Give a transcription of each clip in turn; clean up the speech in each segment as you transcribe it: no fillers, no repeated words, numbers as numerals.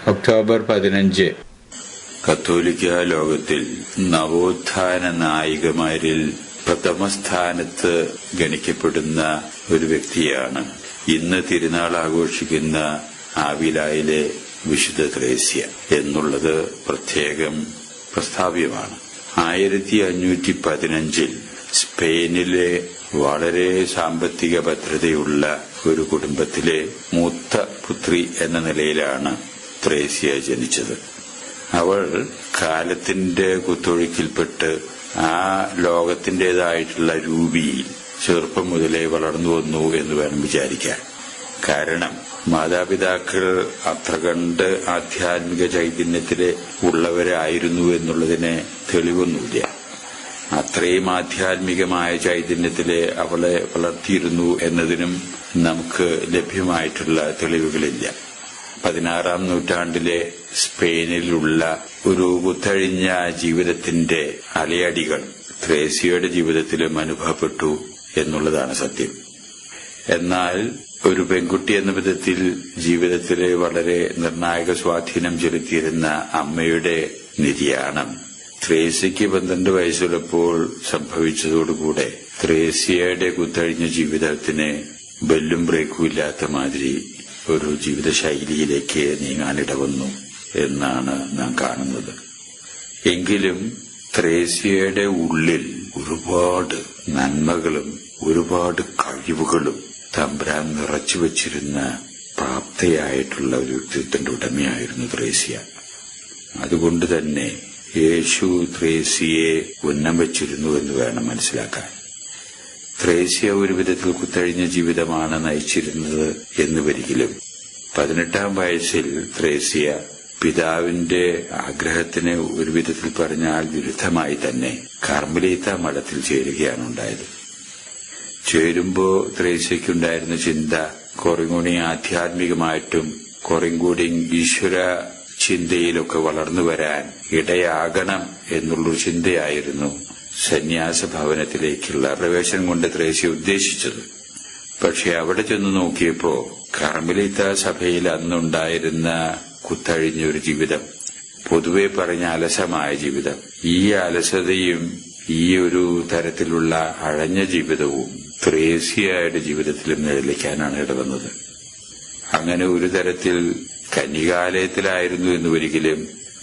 October 15 കത്തോലിക്ക ലോകത്തിൽ നവോത്ഥാന നായികമാരിൽ പ്രഥമ സ്ഥാനത്ത് ഗണിക്കപ്പെടുന്ന ഒരു വ്യക്തിയാണ് ഇന്ന് തിരുനാൾ ആഘോഷിക്കുന്ന ആവിലായിലെ വിശുദ്ധ ത്രേസ്യ എന്നുള്ളത് പ്രത്യേകം പ്രസ്താവ്യമാണ്. 1515 സ്പെയിനിലെ വളരെ സാമ്പത്തിക ഭദ്രതയുള്ള ഒരു കുടുംബത്തിലെ മൂത്ത പുത്രി എന്ന നിലയിലാണ് ത്രേസ്യ ജനിച്ചത്. അവൾ കാലത്തിന്റെ കുത്തൊഴുക്കിൽപ്പെട്ട് ആ ലോകത്തിന്റേതായിട്ടുള്ള രൂപിയിൽ ചെറുപ്പം മുതലേ വളർന്നു വന്നു എന്ന് വേണം വിചാരിക്കാൻ. കാരണം മാതാപിതാക്കൾ അത്ര കണ്ട് ആധ്യാത്മിക ചൈതന്യത്തിലെ ഉള്ളവരായിരുന്നു എന്നുള്ളതിന് തെളിവൊന്നുമില്ല. അത്രയും ആധ്യാത്മികമായ ചൈതന്യത്തിലെ അവളെ വളർത്തിയിരുന്നു എന്നതിനും നമുക്ക് ലഭ്യമായിട്ടുള്ള തെളിവുകളില്ല. 16-ാം നൂറ്റാണ്ടിലെ സ്പെയിനിലുള്ള ഒരു കുത്തഴിഞ്ഞ ജീവിതത്തിന്റെ അലയടികൾ ത്രേസ്യയുടെ ജീവിതത്തിലും അനുഭവപ്പെട്ടു എന്നുള്ളതാണ് സത്യം. എന്നാൽ ഒരു പെൺകുട്ടി എന്ന വിധത്തിൽ ജീവിതത്തിലെ വളരെ നിർണായക സ്വാധീനം ചെലുത്തിയിരുന്ന അമ്മയുടെ നിര്യാണം ത്രേസ്യയ്ക്ക് 12 വയസ്സുള്ളപ്പോൾ സംഭവിച്ചതോടുകൂടെ ത്രേസ്യയുടെ കുത്തഴിഞ്ഞ ജീവിതത്തിന് ബെല്ലും ബ്രേക്കും ഇല്ലാത്ത മാതിരി ഒരു ജീവിതശൈലിയിലേക്ക് നീങ്ങാനിടവന്നു എന്നാണ് നാം കാണുന്നത്. എങ്കിലും ത്രേസ്യയുടെ ഉള്ളിൽ ഒരുപാട് നന്മകളും ഒരുപാട് കഴിവുകളും തമ്പുരാൻ നിറച്ചുവച്ചിരുന്ന പ്രാപ്തയായിട്ടുള്ള ഒരു വ്യക്തിത്വത്തിന്റെ ഉടമയായിരുന്നു ത്രേസ്യ. അതുകൊണ്ട് തന്നെ യേശു ത്രേസ്യയെ ഉന്നം വച്ചിരുന്നു എന്ന് വേണം മനസ്സിലാക്കാൻ. ത്രേസ്യ ഒരു വിധത്തിൽ കുത്തഴിഞ്ഞ ജീവിതമാണ് നയിച്ചിരുന്നത് എന്ന് വരികിലും 18-ാം വയസ്സിൽ ത്രേസ്യ പിതാവിന്റെ ആഗ്രഹത്തിന് ഒരു വിധത്തിൽ പറഞ്ഞാൽ വിരുദ്ധമായി തന്നെ കർമ്മലീത്ത മഠത്തിൽ ചേരുകയാണ് ഉണ്ടായത്. ചേരുമ്പോ ത്രേസ്യയ്ക്കുണ്ടായിരുന്ന ചിന്ത കുറെക്കൂടി ആധ്യാത്മികമായിട്ടും കുറെക്കൂടി ഈശ്വര ചിന്തയിലൊക്കെ വളർന്നു വരാൻ ഇടയാകണം എന്നുള്ളൊരു ചിന്തയായിരുന്നു സന്യാസ ഭവനത്തിലേക്കുള്ള പ്രവേശനം കൊണ്ട് ത്രേസ്യ ഉദ്ദേശിച്ചത്. പക്ഷെ അവിടെ ചെന്ന് നോക്കിയപ്പോ കർമ്മലീത്ത സഭയിൽ അന്നുണ്ടായിരുന്ന കുത്തഴിഞ്ഞ ഒരു ജീവിതം, പൊതുവെ പറഞ്ഞ അലസമായ ജീവിതം, ഈ അലസതയും ഈ ഒരു തരത്തിലുള്ള അഴഞ്ഞ ജീവിതവും ത്രേസ്യയുടെ ജീവിതത്തിലും നിഴലിക്കാനാണ് ഇടവന്നത്. അങ്ങനെ ഒരു തരത്തിൽ കന്യകാലയത്തിലായിരുന്നു എന്ന് ഒരിക്കലും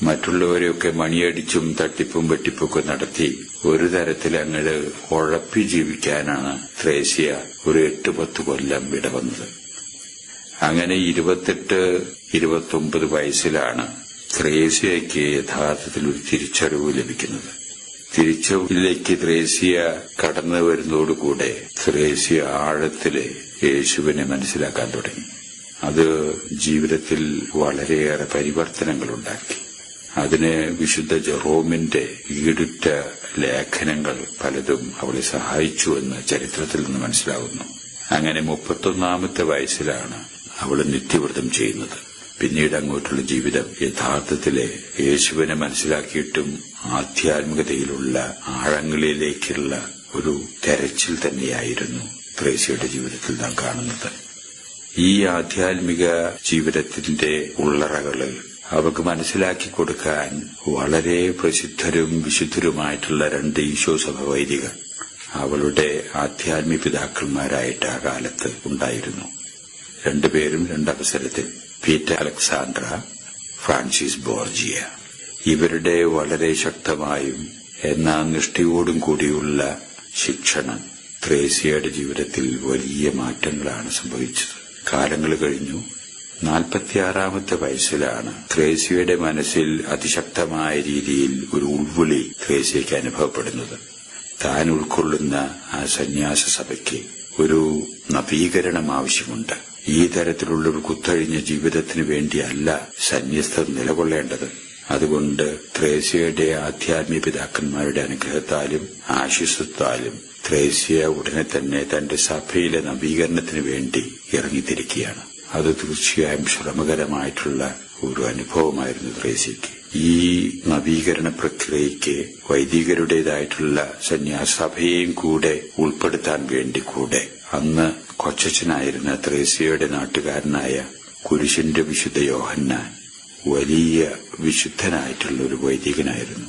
മറ്റുള്ളവരെയൊക്കെ മണിയടിച്ചും തട്ടിപ്പും വെട്ടിപ്പൊക്കെ നടത്തി ഒരു തരത്തിൽ അങ്ങട് ഉഴപ്പി ജീവിക്കാനാണ് ത്രേസ്യ ഒരു 8-10 കൊല്ലം ഇടവന്നത്. അങ്ങനെ 28-29 വയസ്സിലാണ് ത്രേസ്യയ്ക്ക് യഥാർത്ഥത്തിൽ ഒരു തിരിച്ചറിവ് ലഭിക്കുന്നത്. തിരിച്ചറിവിലേക്ക് ത്രേസ്യ കടന്നു വരുന്നതോടുകൂടെ ത്രേസ്യ ആഴത്തില് യേശുവിനെ മനസ്സിലാക്കാൻ തുടങ്ങി. അത് ജീവിതത്തിൽ വളരെയേറെ പരിവർത്തനങ്ങൾ ഉണ്ടാക്കി. അതിന് വിശുദ്ധ ജെറോമിന്റെ ഈടുറ്റ ലേഖനങ്ങൾ പലതും അവളെ സഹായിച്ചുവെന്ന് ചരിത്രത്തിൽ നിന്ന് മനസ്സിലാവുന്നു. അങ്ങനെ 31-ാമത്തെ വയസ്സിലാണ് അവൾ നിത്യവ്രതം ചെയ്യുന്നത്. പിന്നീട് അങ്ങോട്ടുള്ള ജീവിതം യഥാർത്ഥത്തിലെ യേശുവിനെ മനസ്സിലാക്കിയിട്ടും ആധ്യാത്മികതയിലുള്ള ആഴങ്ങളിലേക്കുള്ള ഒരു തെരച്ചിൽ തന്നെയായിരുന്നു ത്രേസ്യയുടെ ജീവിതത്തിൽ നാം കാണുന്നത്. ഈ ആധ്യാത്മിക ജീവിതത്തിന്റെ ഉള്ളറകള് അവർക്ക് മനസ്സിലാക്കി കൊടുക്കാൻ വളരെ പ്രസിദ്ധരും വിശുദ്ധരുമായിട്ടുള്ള 2 ഈശോ സഭ വൈദികർ അവളുടെ ആധ്യാത്മിക പിതാക്കന്മാരായിട്ട് ആ കാലത്ത് ഉണ്ടായിരുന്നു. 2 പേരും 2 അവസരത്തിൽ പീറ്റർ അലക്സാണ്ട്ര, ഫ്രാൻസിസ് ബോർജിയ. ഇവരുടെ വളരെ ശക്തമായും എന്നാൽ നിഷ്ഠയോടും കൂടിയുള്ള ശിക്ഷണം ത്രേസ്യയുടെ ജീവിതത്തിൽ വലിയ മാറ്റങ്ങളാണ് സംഭവിച്ചത്. കാലങ്ങൾ കഴിഞ്ഞു. 46-ാമത്തെ വയസ്സിലാണ് ത്രേസ്യയുടെ മനസ്സിൽ അതിശക്തമായ രീതിയിൽ ഒരു ഉൾവിളി ത്രേസ്യയ്ക്ക് അനുഭവപ്പെടുന്നത്. താൻ ഉൾക്കൊള്ളുന്ന ആ സന്യാസ സഭയ്ക്ക് ഒരു നവീകരണം ആവശ്യമുണ്ട്. ഈ തരത്തിലുള്ള ഒരു കുത്തഴിഞ്ഞ ജീവിതത്തിന് വേണ്ടിയല്ല സന്യസ്തർ നിലകൊള്ളേണ്ടത്. അതുകൊണ്ട് ത്രേസ്യയുടെ ആധ്യാത്മിക പിതാക്കന്മാരുടെ അനുഗ്രഹത്താലും ആശീസ്വത്താലും ത്രേസ്യ ഉടനെ തന്നെ തന്റെ സഭയിലെ നവീകരണത്തിന് വേണ്ടി ഇറങ്ങിത്തിരിക്കുകയാണ്. അത് തീർച്ചയായും ശ്രമകരമായിട്ടുള്ള ഒരു അനുഭവമായിരുന്നു ത്രേസ്യയ്ക്ക്. ഈ നവീകരണ പ്രക്രിയയ്ക്ക് വൈദികരുടേതായിട്ടുള്ള സന്യാസഭയെയും കൂടെ ഉൾപ്പെടുത്താൻ വേണ്ടി കൂടെ അന്ന് കൊച്ചച്ഛനായിരുന്ന ത്രേസ്യയുടെ നാട്ടുകാരനായ കുരിശിന്റെ വിശുദ്ധ യോഹന്നാൻ വലിയ വിശുദ്ധനായിട്ടുള്ള ഒരു വൈദികനായിരുന്നു.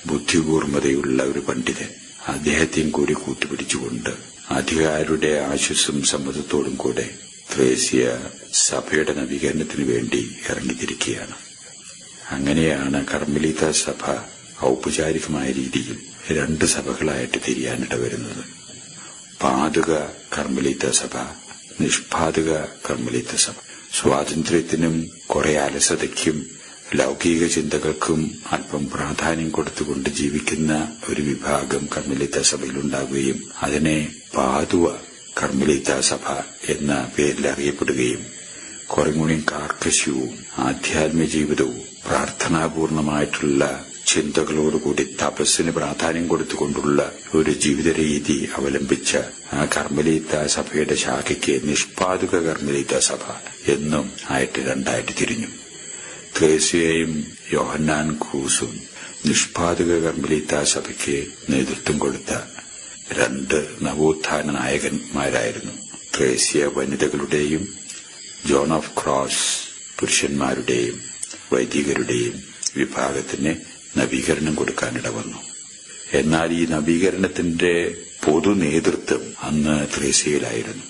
ബുദ്ധികൂർമ്മതയുള്ള ഒരു പണ്ഡിതൻ. അദ്ദേഹത്തെയും കൂടി കൂട്ടുപിടിച്ചുകൊണ്ട് അധികാരിയുടെ ആശ്വാസം സമ്മതത്തോടും കൂടെ ത്രേസ്യ സഭയുടെ നവീകരണത്തിന് വേണ്ടി ഇറങ്ങിത്തിരിക്കുകയാണ്. അങ്ങനെയാണ് കർമ്മലീത്ത സഭ ഔപചാരികമായ രീതിയിൽ 2 സഭകളായിട്ട് തിരിയാനിട വരുന്നത്. പാതുക കർമ്മലീത്ത സഭ, നിഷ്പാതുക കർമ്മലീത്ത സഭ. സ്വാതന്ത്ര്യത്തിനും കുറെ അലസതയ്ക്കും ലൗകിക ചിന്തകൾക്കും അല്പം പ്രാധാന്യം കൊടുത്തുകൊണ്ട് ജീവിക്കുന്ന ഒരു വിഭാഗം കർമ്മലീത്ത സഭയിലുണ്ടാവുകയും അതിനെ പാതുവ കർമ്മലീത്ത സഭ എന്ന പേരിൽ അറിയപ്പെടുകയും കുറെക്കൂടി കാർക്കശ്യവും ആധ്യാത്മിക ജീവിതവും പ്രാർത്ഥനാപൂർണമായിട്ടുള്ള ചിന്തകളോടുകൂടി തപസ്സിന് പ്രാധാന്യം കൊടുത്തുകൊണ്ടുള്ള ഒരു ജീവിത രീതി അവലംബിച്ച ആ കർമ്മലീത്ത സഭയുടെ ശാഖയ്ക്ക് നിഷ്പാതുക കർമ്മലീത്ത സഭ എന്നും ആയിട്ട് 2 തിരിഞ്ഞു. ത്രേസ്യയും യോഹന്നാൻ ക്രൂസും നിഷ്പാതുക കർമ്മലീത്ത സഭയ്ക്ക് നേതൃത്വം കൊടുത്ത 2 നവോത്ഥാന നായകന്മാരായിരുന്നു. ത്രേസ്യ വനിതകളുടെയും ജോൺ ഓഫ് ക്രോസ് പുരുഷന്മാരുടെയും വൈദികരുടെയും വിഭാഗത്തിന് നവീകരണം കൊടുക്കാനിട വന്നു. എന്നാൽ ഈ നവീകരണത്തിന്റെ പൊതു നേതൃത്വം അന്ന് ത്രേസ്യയിലായിരുന്നു.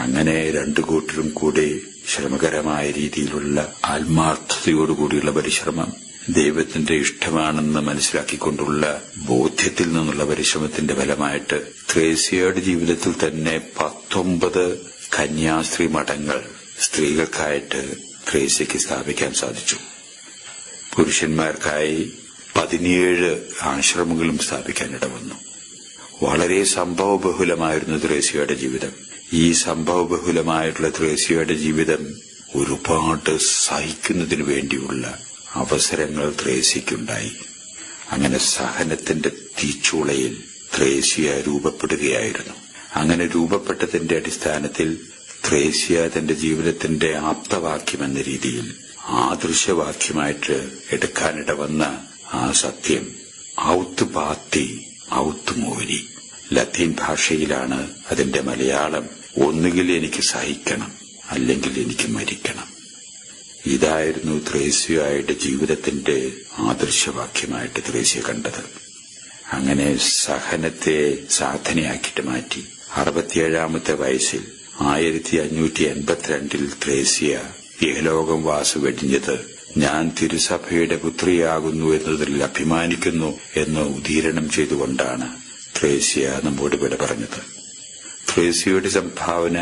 അങ്ങനെ 2 കൂട്ടരും കൂടി ശ്രമകരമായ രീതിയിലുള്ള ആത്മാർത്ഥതയോടുകൂടിയുള്ള പരിശ്രമം, ദൈവത്തിന്റെ ഇഷ്ടമാണെന്ന് മനസ്സിലാക്കിക്കൊണ്ടുള്ള ബോധ്യത്തിൽ നിന്നുള്ള പരിശ്രമത്തിന്റെ ഫലമായിട്ട് ത്രേസ്യയുടെ ജീവിതത്തിൽ തന്നെ 19 കന്യാസ്ത്രീ മഠങ്ങൾ സ്ത്രീകൾക്കായിട്ട് ത്രേസ്യയ്ക്ക് സ്ഥാപിക്കാൻ സാധിച്ചു. പുരുഷന്മാർക്കായി 17 ആശ്രമങ്ങളും സ്ഥാപിക്കാനിട വന്നു. വളരെ സംഭവബഹുലമായിരുന്നു ത്രേസ്യയുടെ ജീവിതം. ഈ സംഭവബഹുലമായിട്ടുള്ള ത്രേസ്യയുടെ ജീവിതം ഒരുപാട് സഹിക്കുന്നതിനു വേണ്ടിയുള്ള അവസരങ്ങൾ ത്രേസ്യയ്ക്കുണ്ടായി. അങ്ങനെ സഹനത്തിന്റെ തീച്ചൂളയിൽ ത്രേസ്യ രൂപപ്പെടുകയായിരുന്നു. അങ്ങനെ രൂപപ്പെട്ടതിന്റെ അടിസ്ഥാനത്തിൽ ത്രേസ്യ തന്റെ ജീവിതത്തിന്റെ ആപ്തവാക്യം എന്ന രീതിയിൽ ആദർശവാക്യമായിട്ട് എടുക്കാനിട വന്ന ആ സത്യം ഔത്ത് പാത്തി ഔത്ത് മോരി. ലത്തീൻ ഭാഷയിലാണ് അതിന്റെ മലയാളം. ഒന്നുകിൽ എനിക്ക് സഹിക്കണം, അല്ലെങ്കിൽ എനിക്ക് മരിക്കണം. ഇതായിരുന്നു ത്രേസ്യയുടെ ജീവിതത്തിന്റെ ആദർശവാക്യമായിട്ട് ത്രേസ്യ കണ്ടത്. അങ്ങനെ സഹനത്തെ സാധനയാക്കിയിട്ട് മാറ്റി 67ാമത്തെ വയസ്സിൽ 1582 ത്രേസ്യ ഇഹലോകം വാസു വെടിഞ്ഞത് ഞാൻ തിരുസഭയുടെ പുത്രിയാകുന്നു എന്നതിൽ അഭിമാനിക്കുന്നു എന്ന് ഉദീരണം ചെയ്തുകൊണ്ടാണ് ത്രേസ്യ നമ്മോട് വിട പറഞ്ഞത്. ത്രേസ്യയുടെ സംഭാവന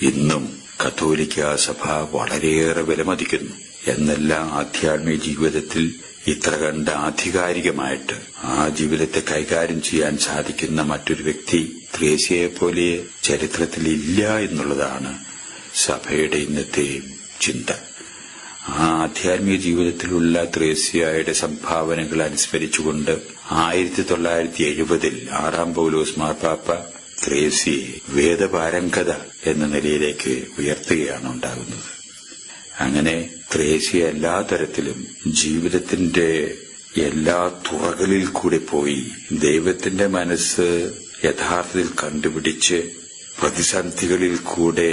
ഇന്നും കത്തോലിക്ക സഭ വളരെയേറെ വിലമതിക്കുന്നു. എന്നല്ല, ആധ്യാത്മിക ജീവിതത്തിൽ ഇത്ര കണ്ട് ആധികാരികമായിട്ട് ആ ജീവിതത്തെ കൈകാര്യം ചെയ്യാൻ സാധിക്കുന്ന മറ്റൊരു വ്യക്തി ത്രേസ്യയെപ്പോലെ ചരിത്രത്തിൽ ഇല്ല എന്നുള്ളതാണ് സഭയുടെ ഇന്നത്തെ ചിന്ത. ആ ആധ്യാത്മിക ജീവിതത്തിലുള്ള ത്രേസ്യയുടെ സംഭാവനകൾ അനുസ്മരിച്ചുകൊണ്ട് 1970 6ാം പൗലോസ് മാർപ്പാപ്പ ത്രേസ്യയെ വേദപാരംഗത എന്ന നിലയിലേക്ക് ഉയർത്തുകയാണ് ഉണ്ടാകുന്നത്. അങ്ങനെ ത്രേസ്യ എല്ലാ തരത്തിലും ജീവിതത്തിന്റെ എല്ലാ തുറകളിൽ കൂടെ പോയി ദൈവത്തിന്റെ മനസ്സ് യഥാർത്ഥത്തിൽ കണ്ടുപിടിച്ച് പ്രതിസന്ധികളിൽ കൂടെ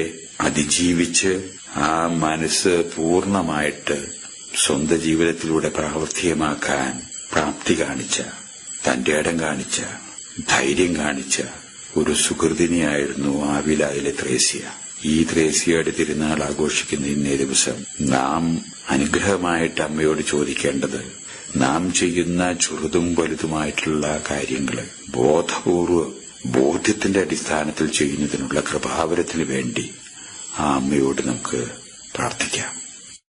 അതിജീവിച്ച് ആ മനസ്സ് പൂർണ്ണമായിട്ട് സ്വന്തം ജീവിതത്തിലൂടെ പ്രാവർത്തികമാക്കാൻ പ്രാപ്തി കാണിച്ച, തന്റെ ഇടം കാണിച്ച, ധൈര്യം കാണിച്ച ഒരു സുഹൃതിനിയായിരുന്നു ആവിലായിലെ ത്രേസ്യ. ഈ ത്രേസ്യയുടെ തിരുനാൾ ആഘോഷിക്കുന്ന ഇന്നേ ദിവസം നാം അനുഗ്രഹമായിട്ട് അമ്മയോട് ചോദിക്കേണ്ടത്, നാം ചെയ്യുന്ന ചെറുതും വലുതുമായിട്ടുള്ള കാര്യങ്ങൾ ബോധ്യത്തിന്റെ അടിസ്ഥാനത്തിൽ ചെയ്യുന്നതിനുള്ള കൃപാവരത്തിന് വേണ്ടി ആ അമ്മയോട് നമുക്ക് പ്രാർത്ഥിക്കാം.